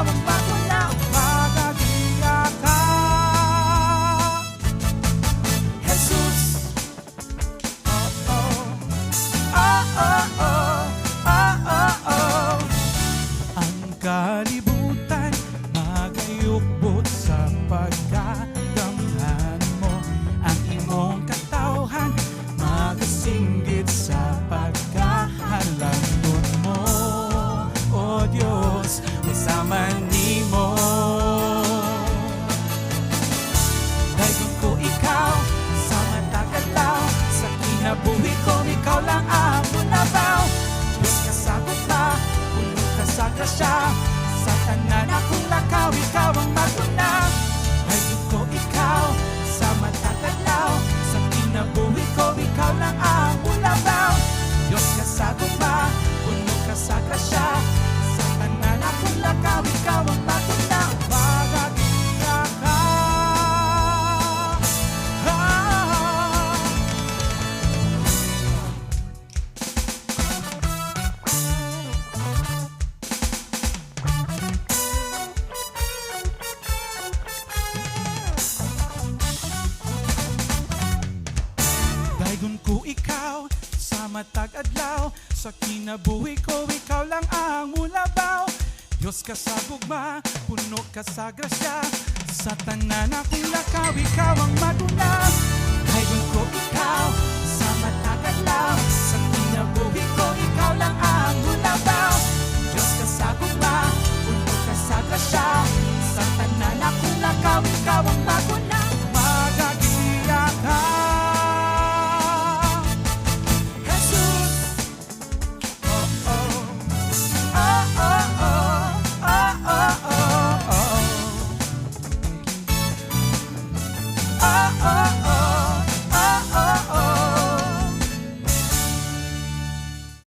ikaw ang bago na magagiya ka. Jesus, oh oh, oh oh oh, oh oh oh. Ang kalibutan magayukbot sa pagkagamhan mo, ang imong katawhan magasinggit sa pagkahalangdon mo. O Diyos, kasama nimo. Dayon ko ikaw sa matagalaw, sa kinabuhi ko ikaw lang ang munabaw. Diyos ka sa gugma, puno ka sa grasya, sa tanan akong lakaw ikaw ang maguna. Dayon ko ikaw sa matagalaw, sa kinabuhi ko ikaw lang ang munabaw. Diyos ka sa gugma, puno ka sa grasya, sa tanan akong lakaw ikaw ang maguna. Magagiya ka. Dayon ko ikaw sa matag adlaw, sa kinabuhi ko ikaw lang ang mulabaw. Diyos ka sa gugma, puno ka sa grasya, sa tanan akong lakaw ikaw ang maduna. Dayon ko ikaw sa matag adlaw, sa kinabuhi ko ikaw lang ang